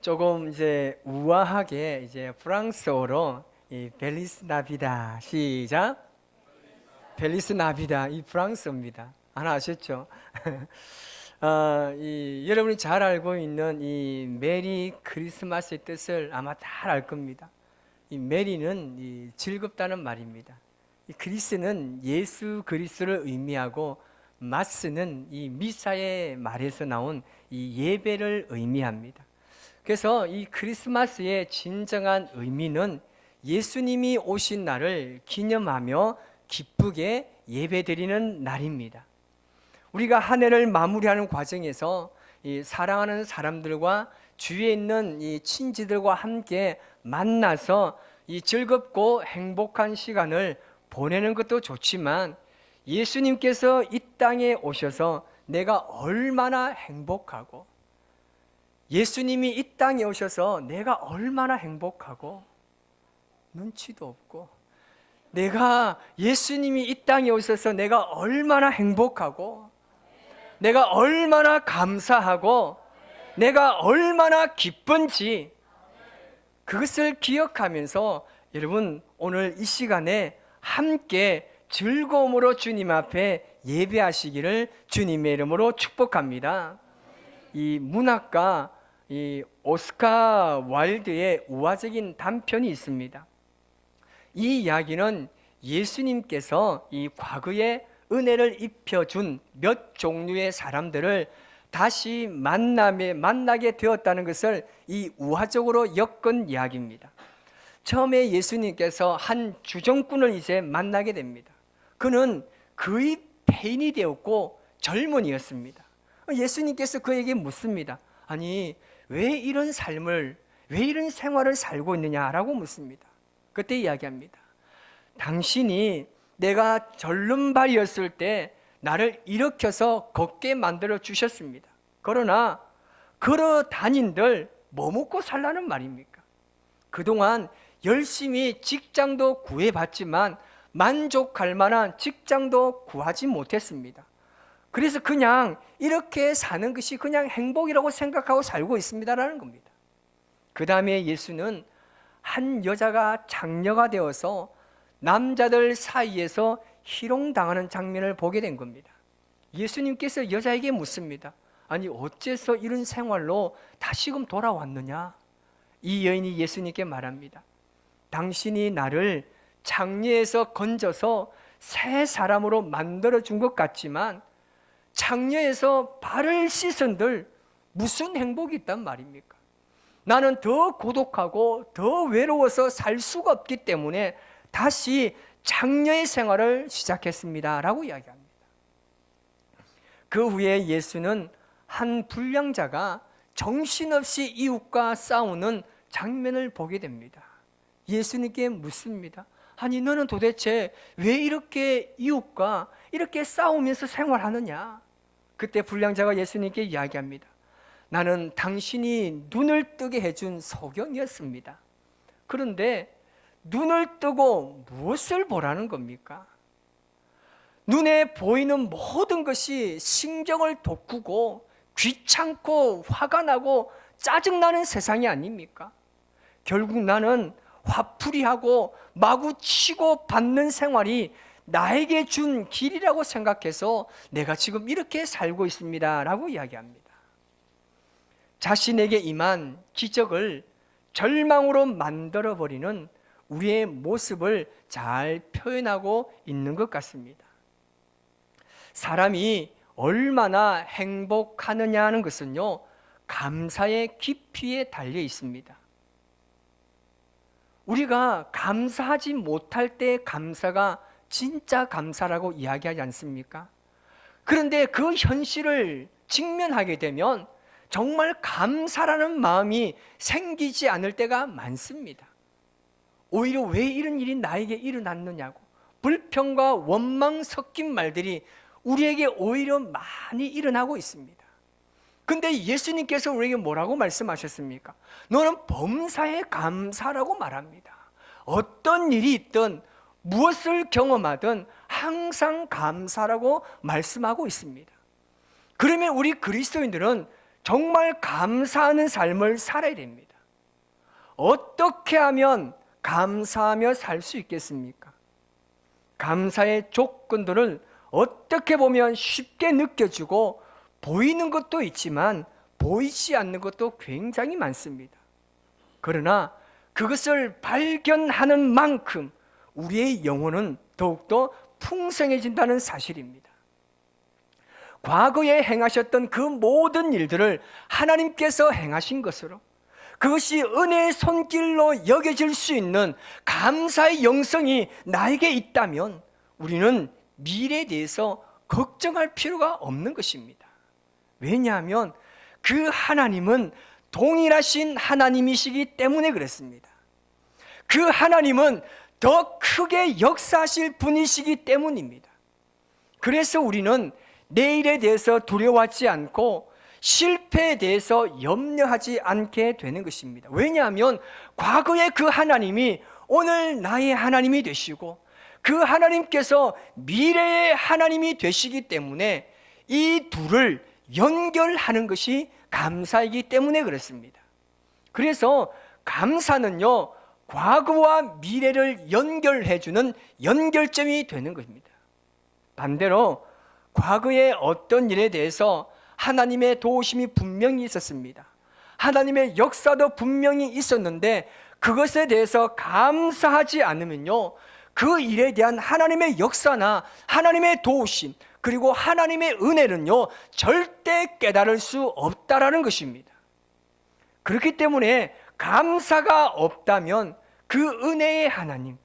조금 이제 우아하게 이제 프랑스어로 이 벨리스 나비다 시작. 벨리스 나비다 이 프랑스어입니다. 하나 아셨죠? 여러분이 잘 알고 있는 이 메리 크리스마스의 뜻을 아마 잘 알 겁니다. 이 메리는 이 즐겁다는 말입니다. 이 그리스는 예수 그리스도를 의미하고 마스는 이 미사의 말에서 나온 이 예배를 의미합니다. 그래서 이 크리스마스의 진정한 의미는 예수님이 오신 날을 기념하며 기쁘게 예배드리는 날입니다. 우리가 한 해를 마무리하는 과정에서 이 사랑하는 사람들과 주위에 있는 이 친지들과 함께 만나서 이 즐겁고 행복한 시간을 보내는 것도 좋지만 예수님께서 이 땅에 오셔서 내가 얼마나 행복하고 예수님이 이 땅에 오셔서 내가 얼마나 행복하고 눈치도 없고 내가 예수님이 이 땅에 오셔서 내가 얼마나 행복하고 내가 얼마나 감사하고 내가 얼마나 기쁜지 그것을 기억하면서 여러분 오늘 이 시간에 함께 즐거움으로 주님 앞에 예배하시기를 주님의 이름으로 축복합니다. 이 문학가 이 오스카 와일드의 우화적인 단편이 있습니다. 이 이야기는 예수님께서 이 과거에 은혜를 입혀준 몇 종류의 사람들을 다시 만나게 되었다는 것을 이 우화적으로 엮은 이야기입니다. 처음에 예수님께서 한 주정꾼을 이제 만나게 됩니다. 그는 거의 폐인이 되었고 젊은이였습니다. 예수님께서 그에게 묻습니다. 아니 왜 이런 삶을 왜 이런 생활을 살고 있느냐라고 묻습니다. 그때 이야기합니다. 당신이 내가 절름발이었을 때 나를 일으켜서 걷게 만들어 주셨습니다. 그러나 걸어 다닌들 뭐 먹고 살라는 말입니까? 그동안 열심히 직장도 구해봤지만 만족할 만한 직장도 구하지 못했습니다. 그래서 그냥 이렇게 사는 것이 그냥 행복이라고 생각하고 살고 있습니다라는 겁니다. 그 다음에 예수는 한 여자가 장녀가 되어서 남자들 사이에서 희롱당하는 장면을 보게 된 겁니다. 예수님께서 여자에게 묻습니다. 아니 어째서 이런 생활로 다시금 돌아왔느냐? 이 여인이 예수님께 말합니다. 당신이 나를 장녀에서 건져서 새 사람으로 만들어준 것 같지만 장녀에서 발을 씻은들 무슨 행복이 있단 말입니까? 나는 더 고독하고 더 외로워서 살 수가 없기 때문에 다시 장녀의 생활을 시작했습니다 라고 이야기합니다. 그 후에 예수는 한 불량자가 정신없이 이웃과 싸우는 장면을 보게 됩니다. 예수님께 묻습니다. 아니 너는 도대체 왜 이렇게 이웃과 이렇게 싸우면서 생활하느냐? 그때 불량자가 예수님께 이야기합니다. 나는 당신이 눈을 뜨게 해준 소경이었습니다. 그런데 눈을 뜨고 무엇을 보라는 겁니까? 눈에 보이는 모든 것이 신경을 돋구고 귀찮고 화가 나고 짜증나는 세상이 아닙니까? 결국 나는 화풀이하고 마구 치고 받는 생활이 나에게 준 길이라고 생각해서 내가 지금 이렇게 살고 있습니다 라고 이야기합니다. 자신에게 임한 기적을 절망으로 만들어버리는 우리의 모습을 잘 표현하고 있는 것 같습니다. 사람이 얼마나 행복하느냐 하는 것은요, 감사의 깊이에 달려 있습니다. 우리가 감사하지 못할 때 감사가 진짜 감사라고 이야기하지 않습니까? 그런데 그 현실을 직면하게 되면 정말 감사라는 마음이 생기지 않을 때가 많습니다. 오히려 왜 이런 일이 나에게 일어났느냐고 불평과 원망 섞인 말들이 우리에게 오히려 많이 일어나고 있습니다. 근데 예수님께서 우리에게 뭐라고 말씀하셨습니까? 너는 범사에 감사라고 말합니다. 어떤 일이 있든 무엇을 경험하든 항상 감사라고 말씀하고 있습니다. 그러면 우리 그리스도인들은 정말 감사하는 삶을 살아야 됩니다. 어떻게 하면 감사하며 살 수 있겠습니까? 감사의 조건들을 어떻게 보면 쉽게 느껴지고 보이는 것도 있지만 보이지 않는 것도 굉장히 많습니다. 그러나 그것을 발견하는 만큼 우리의 영혼은 더욱더 풍성해진다는 사실입니다. 과거에 행하셨던 그 모든 일들을 하나님께서 행하신 것으로 그것이 은혜의 손길로 여겨질 수 있는 감사의 영성이 나에게 있다면 우리는 미래에 대해서 걱정할 필요가 없는 것입니다. 왜냐하면 그 하나님은 동일하신 하나님이시기 때문에 그렇습니다. 그 하나님은 더 크게 역사하실 분이시기 때문입니다. 그래서 우리는 내일에 대해서 두려워하지 않고 실패에 대해서 염려하지 않게 되는 것입니다. 왜냐하면 과거의 그 하나님이 오늘 나의 하나님이 되시고 그 하나님께서 미래의 하나님이 되시기 때문에 이 둘을 연결하는 것이 감사이기 때문에 그렇습니다. 그래서 감사는요, 과거와 미래를 연결해주는 연결점이 되는 것입니다. 반대로 과거의 어떤 일에 대해서 하나님의 도우심이 분명히 있었습니다. 하나님의 역사도 분명히 있었는데 그것에 대해서 감사하지 않으면요, 그 일에 대한 하나님의 역사나 하나님의 도우심 그리고 하나님의 은혜는요 절대 깨달을 수 없다라는 것입니다. 그렇기 때문에 감사가 없다면 그 은혜의 하나님,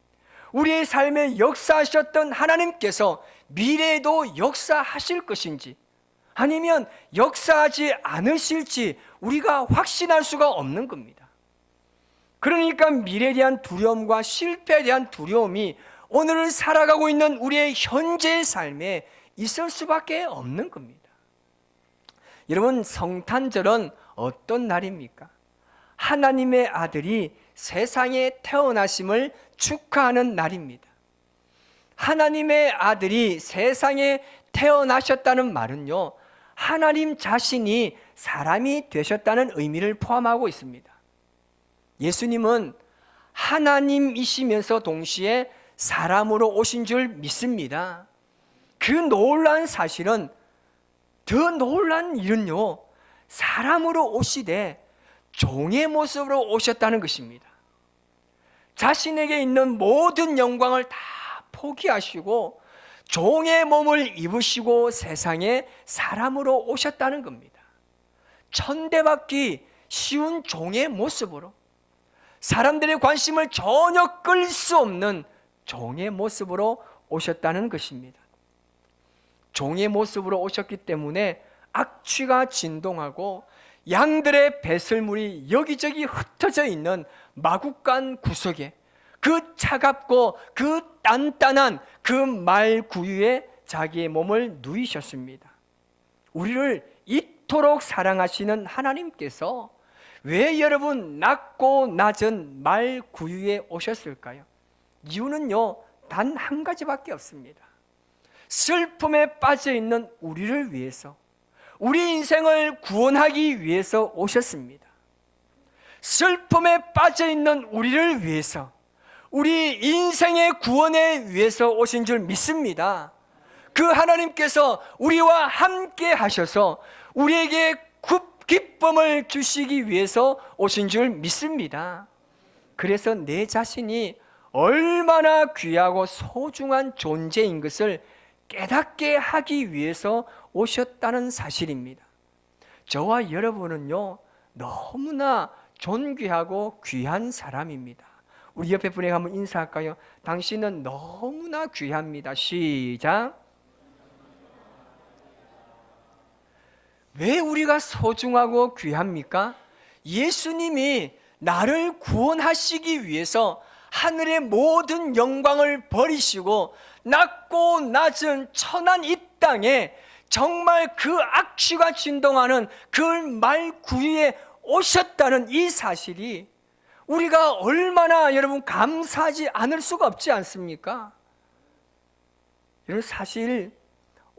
우리의 삶에 역사하셨던 하나님께서 미래에도 역사하실 것인지 아니면 역사하지 않으실지 우리가 확신할 수가 없는 겁니다. 그러니까 미래에 대한 두려움과 실패에 대한 두려움이 오늘을 살아가고 있는 우리의 현재의 삶에 있을 수밖에 없는 겁니다. 여러분, 성탄절은 어떤 날입니까? 하나님의 아들이 세상에 태어나심을 축하하는 날입니다. 하나님의 아들이 세상에 태어나셨다는 말은요, 하나님 자신이 사람이 되셨다는 의미를 포함하고 있습니다. 예수님은 하나님이시면서 동시에 사람으로 오신 줄 믿습니다. 그 놀라운 사실은, 더 놀라운 일은요, 사람으로 오시되 종의 모습으로 오셨다는 것입니다. 자신에게 있는 모든 영광을 다 포기하시고 종의 몸을 입으시고 세상에 사람으로 오셨다는 겁니다. 천대받기 쉬운 종의 모습으로, 사람들의 관심을 전혀 끌 수 없는 종의 모습으로 오셨다는 것입니다. 종의 모습으로 오셨기 때문에 악취가 진동하고 양들의 배설물이 여기저기 흩어져 있는 마구간 구석에 그 차갑고 그 단단한 그 말 구유에 자기의 몸을 누이셨습니다. 우리를 이토록 사랑하시는 하나님께서 왜 여러분 낮고 낮은 말 구유에 오셨을까요? 이유는요, 단 한 가지밖에 없습니다. 슬픔에 빠져 있는 우리를 위해서, 우리 인생을 구원하기 위해서 오셨습니다. 슬픔에 빠져 있는 우리를 위해서, 우리 인생의 구원에 위해서 오신 줄 믿습니다. 그 하나님께서 우리와 함께 하셔서 우리에게 기쁨을 주시기 위해서 오신 줄 믿습니다. 그래서 내 자신이 얼마나 귀하고 소중한 존재인 것을 깨닫게 하기 위해서 오셨다는 사실입니다. 저와 여러분은요, 너무나 존귀하고 귀한 사람입니다. 우리 옆에 분에게 한번 인사할까요? 당신은 너무나 귀합니다. 시작. 왜 우리가 소중하고 귀합니까? 예수님이 나를 구원하시기 위해서 하늘의 모든 영광을 버리시고 낮고 낮은 천한 이 땅에 정말 그 악취가 진동하는 그 말 구유에 오셨다는 이 사실이 우리가 얼마나 여러분 감사하지 않을 수가 없지 않습니까? 여러분, 사실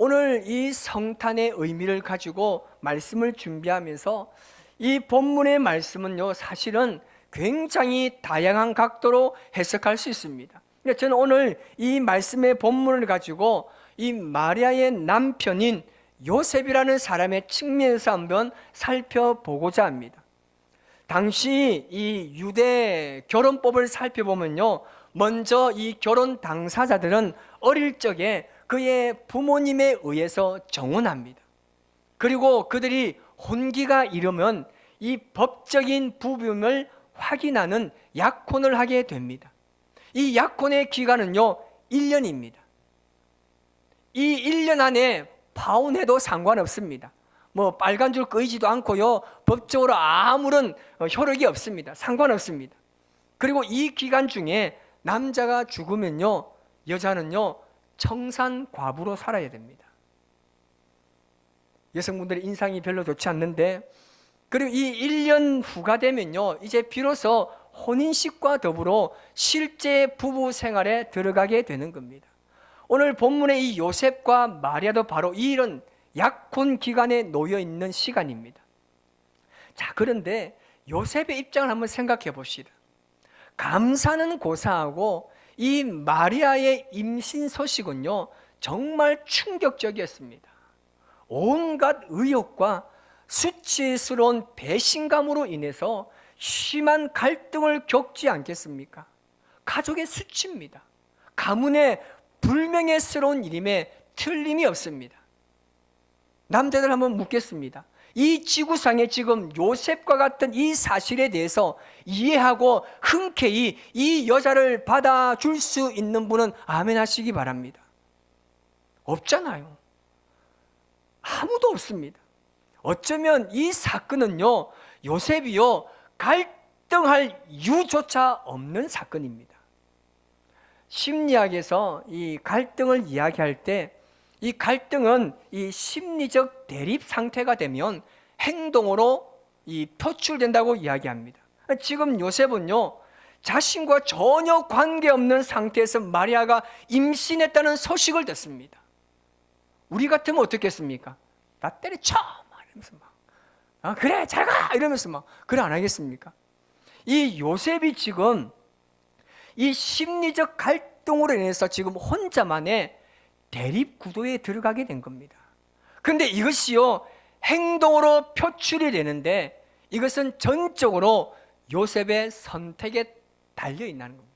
오늘 이 성탄의 의미를 가지고 말씀을 준비하면서 이 본문의 말씀은요, 사실은 굉장히 다양한 각도로 해석할 수 있습니다. 저는 오늘 이 말씀의 본문을 가지고 이 마리아의 남편인 요셉이라는 사람의 측면에서 한번 살펴보고자 합니다. 당시 이 유대 결혼법을 살펴보면요, 먼저 이 결혼 당사자들은 어릴 적에 그의 부모님에 의해서 정혼합니다. 그리고 그들이 혼기가 이르면 이 법적인 부분을 확인하는 약혼을 하게 됩니다. 이 약혼의 기간은요 1년입니다. 이 1년 안에 파혼해도 상관없습니다. 뭐 빨간 줄 끄이지도 않고요, 법적으로 아무런 효력이 없습니다. 상관없습니다. 그리고 이 기간 중에 남자가 죽으면요, 여자는요 청산 과부로 살아야 됩니다. 여성분들의 인상이 별로 좋지 않는데, 그리고 이 1년 후가 되면요, 이제 비로소 혼인식과 더불어 실제 부부 생활에 들어가게 되는 겁니다. 오늘 본문의 이 요셉과 마리아도 바로 이런 약혼 기간에 놓여 있는 시간입니다. 자, 그런데 요셉의 입장을 한번 생각해 봅시다. 감사는 고사하고 이 마리아의 임신 소식은요 정말 충격적이었습니다. 온갖 의혹과 수치스러운 배신감으로 인해서 심한 갈등을 겪지 않겠습니까? 가족의 수치입니다. 가문의 불명예스러운 일임에 틀림이 없습니다. 남자들 한번 묻겠습니다. 이 지구상에 지금 요셉과 같은 이 사실에 대해서 이해하고 흔쾌히 이 여자를 받아줄 수 있는 분은 아멘 하시기 바랍니다. 없잖아요. 아무도 없습니다. 어쩌면 이 사건은요, 요셉이요 갈등할 이유조차 없는 사건입니다. 심리학에서 이 갈등을 이야기할 때 이 갈등은 이 심리적 대립 상태가 되면 행동으로 이 표출된다고 이야기합니다. 지금 요셉은요 자신과 전혀 관계없는 상태에서 마리아가 임신했다는 소식을 듣습니다. 우리 같으면 어떻겠습니까? 나 때려쳐! 이러면서 막 그래 잘 가! 이러면서 막 그래 안 하겠습니까? 이 요셉이 지금 이 심리적 갈등으로 인해서 지금 혼자만의 대립 구도에 들어가게 된 겁니다. 그런데 이것이요 행동으로 표출이 되는데 이것은 전적으로 요셉의 선택에 달려 있다는 겁니다.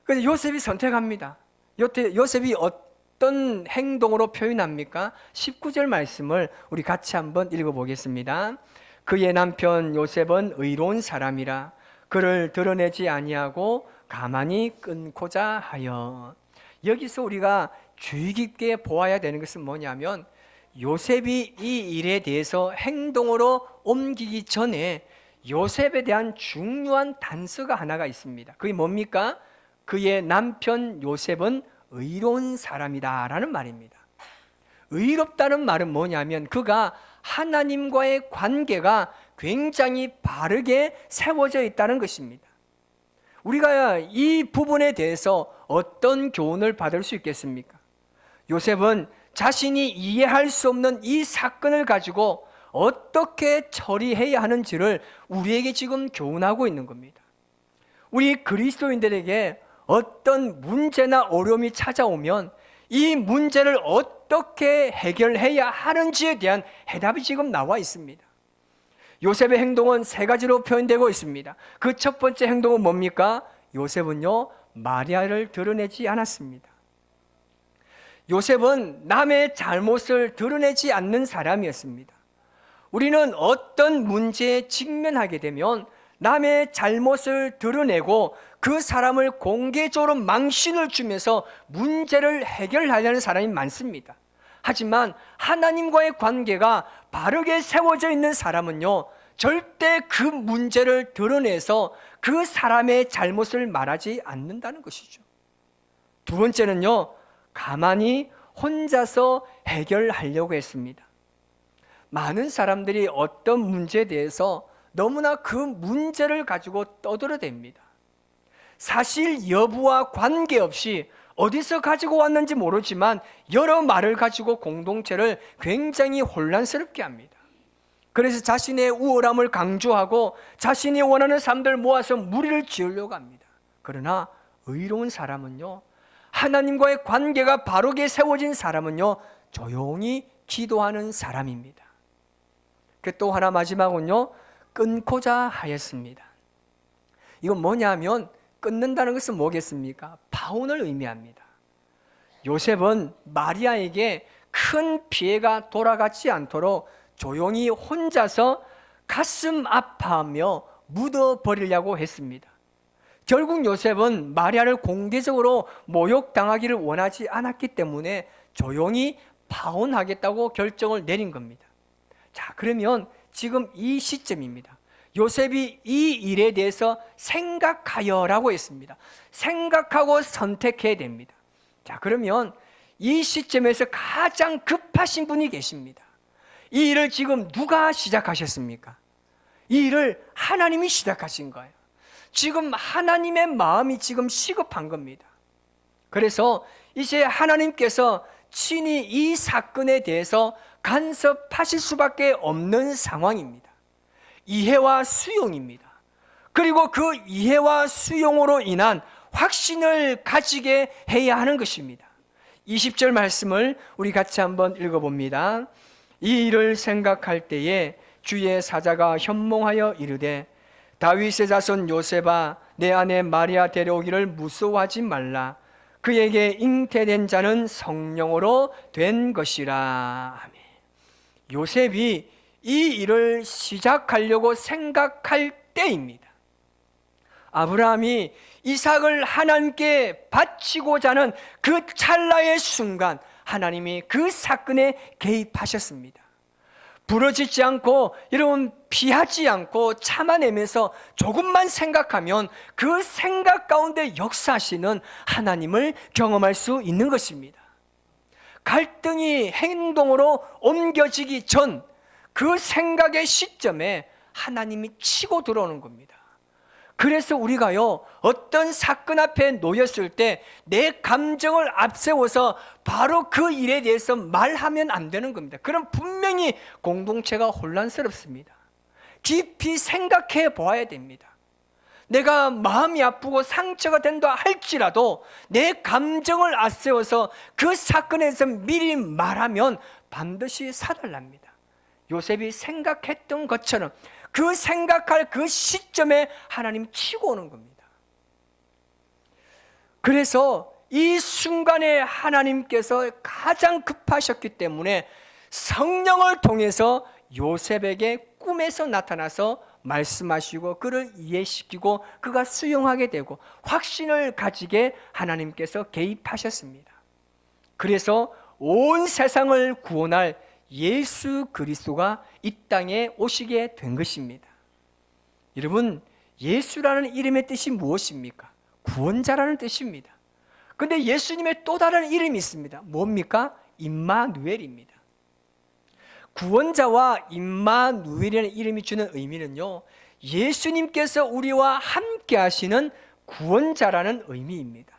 그래서 요셉이 선택합니다. 요셉이 어떤 행동으로 표현합니까? 19절 말씀을 우리 같이 한번 읽어보겠습니다. 그의 남편 요셉은 의로운 사람이라 그를 드러내지 아니하고 가만히 끊고자 하여. 여기서 우리가 주의 깊게 보아야 되는 것은 뭐냐면 요셉이 이 일에 대해서 행동으로 옮기기 전에 요셉에 대한 중요한 단서가 하나가 있습니다. 그게 뭡니까? 그의 남편 요셉은 의로운 사람이다 라는 말입니다. 의롭다는 말은 뭐냐면 그가 하나님과의 관계가 굉장히 바르게 세워져 있다는 것입니다. 우리가 이 부분에 대해서 어떤 교훈을 받을 수 있겠습니까? 요셉은 자신이 이해할 수 없는 이 사건을 가지고 어떻게 처리해야 하는지를 우리에게 지금 교훈하고 있는 겁니다. 우리 그리스도인들에게 어떤 문제나 어려움이 찾아오면 이 문제를 어떻게 해결해야 하는지에 대한 해답이 지금 나와 있습니다. 요셉의 행동은 세 가지로 표현되고 있습니다. 그 첫 번째 행동은 뭡니까? 요셉은요 마리아를 드러내지 않았습니다. 요셉은 남의 잘못을 드러내지 않는 사람이었습니다. 우리는 어떤 문제에 직면하게 되면 남의 잘못을 드러내고 그 사람을 공개적으로 망신을 주면서 문제를 해결하려는 사람이 많습니다. 하지만 하나님과의 관계가 바르게 세워져 있는 사람은요 절대 그 문제를 드러내서 그 사람의 잘못을 말하지 않는다는 것이죠. 두 번째는요 가만히 혼자서 해결하려고 했습니다. 많은 사람들이 어떤 문제에 대해서 너무나 그 문제를 가지고 떠들어댑니다. 사실 여부와 관계없이 어디서 가지고 왔는지 모르지만 여러 말을 가지고 공동체를 굉장히 혼란스럽게 합니다. 그래서 자신의 우월함을 강조하고 자신이 원하는 사람들 모아서 무리를 지으려고 합니다. 그러나 의로운 사람은요, 하나님과의 관계가 바르게 세워진 사람은요, 조용히 기도하는 사람입니다. 또 하나 마지막은요, 끊고자 하였습니다. 이건 뭐냐면 끊는다는 것은 뭐겠습니까? 파혼을 의미합니다. 요셉은 마리아에게 큰 피해가 돌아가지 않도록 조용히 혼자서 가슴 아파하며 묻어버리려고 했습니다. 결국 요셉은 마리아를 공개적으로 모욕당하기를 원하지 않았기 때문에 조용히 파혼하겠다고 결정을 내린 겁니다. 자, 그러면 지금 이 시점입니다. 요셉이 이 일에 대해서 생각하여라고 했습니다. 생각하고 선택해야 됩니다. 자, 그러면 이 시점에서 가장 급하신 분이 계십니다. 이 일을 지금 누가 시작하셨습니까? 이 일을 하나님이 시작하신 거예요. 지금 하나님의 마음이 지금 시급한 겁니다. 그래서 이제 하나님께서 친히 이 사건에 대해서 간섭하실 수밖에 없는 상황입니다. 이해와 수용입니다. 그리고 그 이해와 수용으로 인한 확신을 가지게 해야 하는 것입니다. 20절 말씀을 우리 같이 한번 읽어봅니다. 이 일을 생각할 때에 주의 사자가 현몽하여 이르되 다윗의 자손 요셉아 내 아내 마리아 데려오기를 무서워하지 말라. 그에게 잉태된 자는 성령으로 된 것이라. 아멘. 요셉이 이 일을 시작하려고 생각할 때입니다. 아브라함이 이삭을 하나님께 바치고자 하는 그 찰나의 순간 하나님이 그 사건에 개입하셨습니다. 부러지지 않고 여러분 피하지 않고 참아내면서 조금만 생각하면 그 생각 가운데 역사하시는 하나님을 경험할 수 있는 것입니다. 갈등이 행동으로 옮겨지기 전 그 생각의 시점에 하나님이 치고 들어오는 겁니다. 그래서 우리가요, 어떤 사건 앞에 놓였을 때 내 감정을 앞세워서 바로 그 일에 대해서 말하면 안 되는 겁니다. 그럼 분명히 공동체가 혼란스럽습니다. 깊이 생각해 보아야 됩니다. 내가 마음이 아프고 상처가 된다 할지라도 내 감정을 앞세워서 그 사건에 대해서 미리 말하면 반드시 사달납니다. 요셉이 생각했던 것처럼 그 생각할 그 시점에 하나님 치고 오는 겁니다. 그래서 이 순간에 하나님께서 가장 급하셨기 때문에 성령을 통해서 요셉에게 꿈에서 나타나서 말씀하시고 그를 이해시키고 그가 수용하게 되고 확신을 가지게 하나님께서 개입하셨습니다. 그래서 온 세상을 구원할 예수 그리스도가 이 땅에 오시게 된 것입니다. 여러분, 예수라는 이름의 뜻이 무엇입니까? 구원자라는 뜻입니다. 그런데 예수님의 또 다른 이름이 있습니다. 뭡니까? 임마누엘입니다. 구원자와 임마누엘이라는 이름이 주는 의미는요, 예수님께서 우리와 함께 하시는 구원자라는 의미입니다.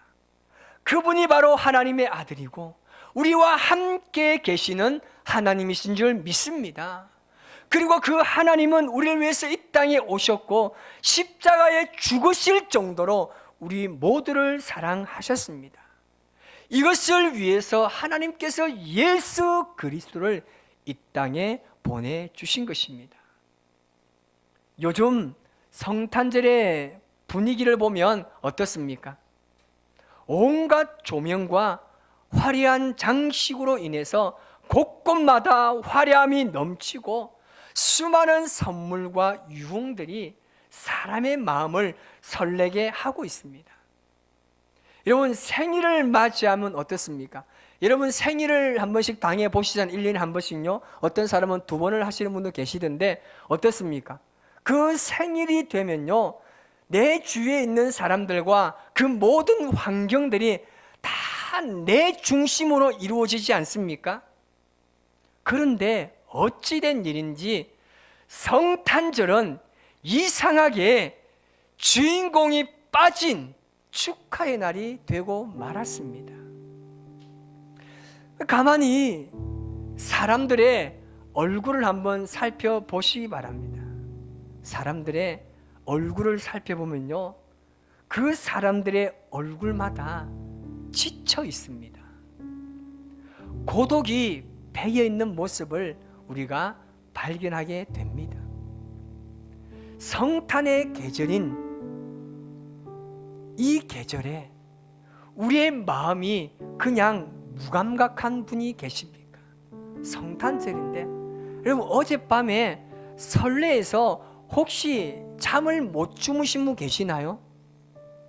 그분이 바로 하나님의 아들이고 우리와 함께 계시는 하나님이신 줄 믿습니다. 그리고 그 하나님은 우리를 위해서 이 땅에 오셨고 십자가에 죽으실 정도로 우리 모두를 사랑하셨습니다. 이것을 위해서 하나님께서 예수 그리스도를 이 땅에 보내주신 것입니다. 요즘 성탄절의 분위기를 보면 어떻습니까? 온갖 조명과 화려한 장식으로 인해서 곳곳마다 화려함이 넘치고 수많은 선물과 유흥들이 사람의 마음을 설레게 하고 있습니다. 여러분, 생일을 맞이하면 어떻습니까? 여러분, 생일을 한 번씩 당해 보시잖아요. 1년에 한 번씩요. 어떤 사람은 2번을 하시는 분도 계시던데 어떻습니까? 그 생일이 되면요, 내 주위에 있는 사람들과 그 모든 환경들이 다 내 중심으로 이루어지지 않습니까? 그런데 어찌된 일인지 성탄절은 이상하게 주인공이 빠진 축하의 날이 되고 말았습니다. 가만히 사람들의 얼굴을 한번 살펴보시기 바랍니다. 사람들의 얼굴을 살펴보면요, 그 사람들의 얼굴마다 지쳐 있습니다. 고독이 배어 있는 모습을 우리가 발견하게 됩니다. 성탄의 계절인 이 계절에 우리의 마음이 그냥 무감각한 분이 계십니까? 성탄절인데 여러분, 어젯밤에 설레해서 혹시 잠을 못 주무신 분 계시나요?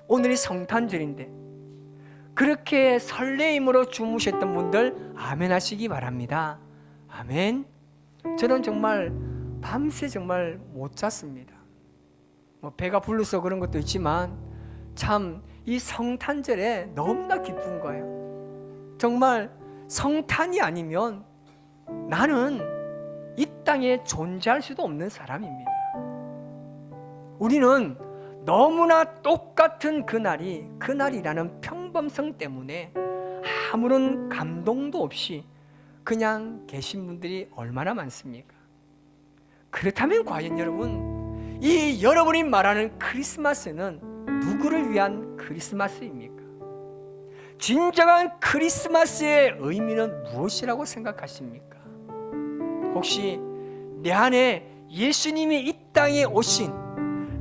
오늘이 성탄절인데 그렇게 설레임으로 주무셨던 분들 아멘 하시기 바랍니다. 아멘. 저는 정말 밤새 정말 못 잤습니다. 배가 불러서 그런 것도 있지만 참 이 성탄절에 너무나 기쁜 거예요. 정말 성탄이 아니면 나는 이 땅에 존재할 수도 없는 사람입니다. 우리는 너무나 똑같은 그날이라는 평범성 때문에 아무런 감동도 없이 그냥 계신 분들이 얼마나 많습니까? 그렇다면 과연 여러분, 이 여러분이 말하는 크리스마스는 누구를 위한 크리스마스입니까? 진정한 크리스마스의 의미는 무엇이라고 생각하십니까? 혹시 내 안에 예수님이 이 땅에 오신,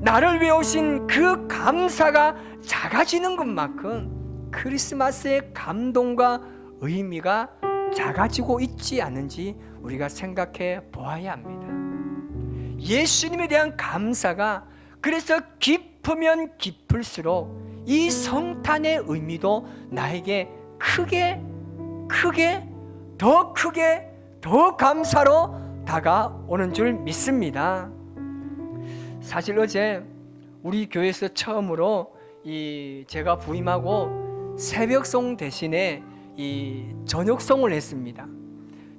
나를 위해 오신 그 감사가 작아지는 것만큼 크리스마스의 감동과 의미가 작아지고 있지 않은지 우리가 생각해 보아야 합니다. 예수님에 대한 감사가 그래서 깊으면 깊을수록 이 성탄의 의미도 나에게 더 감사로 다가오는 줄 믿습니다. 사실 어제 우리 교회에서 처음으로 제가 부임하고 새벽송 대신에 이 저녁송을 했습니다.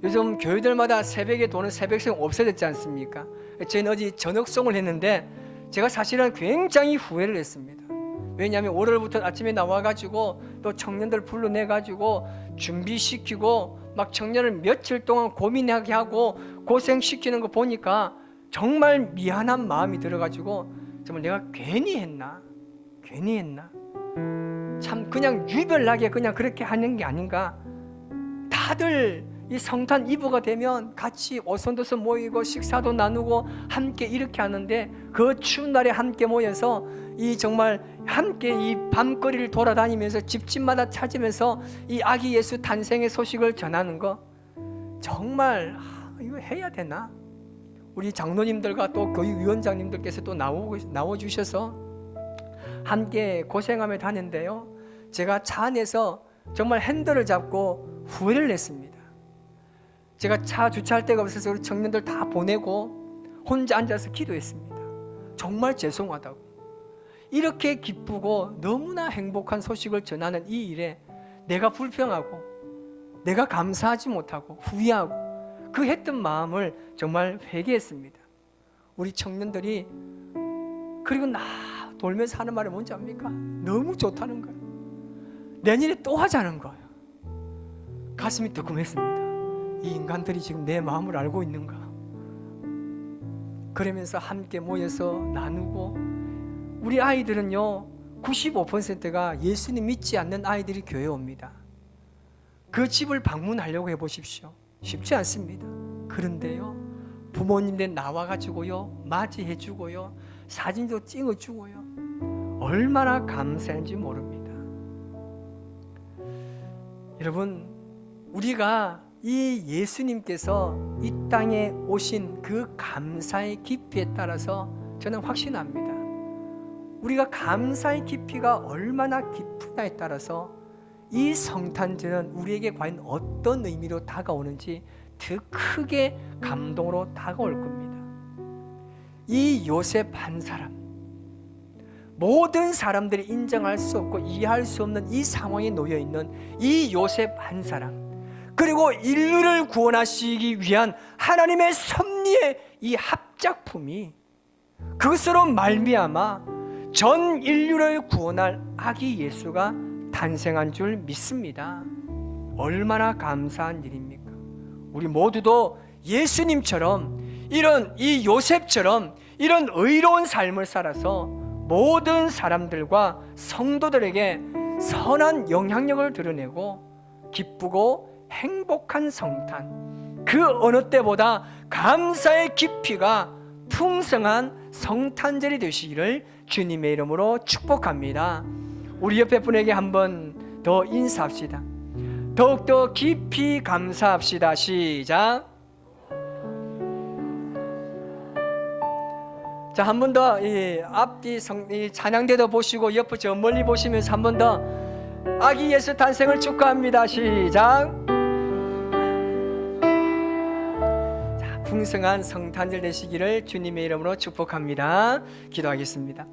요즘 교회들마다 새벽에 도는 새벽송 없어졌지 않습니까? 저희는 어제 저녁송을 했는데 제가 사실은 굉장히 후회를 했습니다. 왜냐하면 월요일부터 아침에 나와가지고 또 청년들 불러내가지고 준비시키고 막 청년을 며칠 동안 고민하게 하고 고생시키는 거 보니까 정말 미안한 마음이 들어가지고 정말 내가 괜히 했나 참 그냥 유별나게 그냥 그렇게 하는 게 아닌가. 다들 이 성탄 이브가 되면 같이 오손도손 모이고 식사도 나누고 함께 이렇게 하는데 그 추운 날에 함께 모여서 이 정말 함께 이 밤거리를 돌아다니면서 집집마다 찾으면서 이 아기 예수 탄생의 소식을 전하는 거 정말 이거 해야 되나? 우리 장로님들과 또 교육위원장님들께서 또 나와주셔서 함께 고생하며 다녔는데요, 제가 차 안에서 정말 핸들을 잡고 후회를 했습니다. 제가 차 주차할 데가 없어서 우리 청년들 다 보내고 혼자 앉아서 기도했습니다. 정말 죄송하다고. 이렇게 기쁘고 너무나 행복한 소식을 전하는 이 일에 내가 불평하고 내가 감사하지 못하고 후회하고 그 했던 마음을 정말 회개했습니다. 우리 청년들이 그리고 나 돌면서 하는 말이 뭔지 압니까? 너무 좋다는 거예요. 내년에 또 하자는 거예요. 가슴이 뜨끔했습니다. 이 인간들이 지금 내 마음을 알고 있는가? 그러면서 함께 모여서 나누고, 우리 아이들은요 95%가 예수님 믿지 않는 아이들이 교회에 옵니다. 그 집을 방문하려고 해보십시오. 쉽지 않습니다. 그런데요 부모님들 나와가지고요 맞이해주고요 사진도 찍어주고요 얼마나 감사한지 모릅니다. 여러분, 우리가 이 예수님께서 이 땅에 오신 그 감사의 깊이에 따라서 저는 확신합니다. 우리가 감사의 깊이가 얼마나 깊으냐에 따라서 이 성탄절은 우리에게 과연 어떤 의미로 다가오는지 더 크게 감동으로 다가올 겁니다. 이 요셉 한 사람, 모든 사람들이 인정할 수 없고 이해할 수 없는 이 상황에 놓여 있는 이 요셉 한 사람, 그리고 인류를 구원하시기 위한 하나님의 섭리의 이 합작품이 그것으로 말미암아 전 인류를 구원할 아기 예수가 탄생한 줄 믿습니다. 얼마나 감사한 일입니까? 우리 모두도 예수님처럼 이런 이 요셉처럼 이런 의로운 삶을 살아서 모든 사람들과 성도들에게 선한 영향력을 드러내고 기쁘고 행복한 성탄, 그 어느 때보다 감사의 깊이가 풍성한 성탄절이 되시기를 주님의 이름으로 축복합니다. 우리 옆에 분에게 한 번 더 인사합시다. 더욱더 깊이 감사합시다. 시작. 자, 한 번 더 이 앞뒤 찬양대도 보시고 옆에 저 멀리 보시면서 한 번 더 아기 예수 탄생을 축하합니다. 시작. 자, 풍성한 성탄절 되시기를 주님의 이름으로 축복합니다. 기도하겠습니다.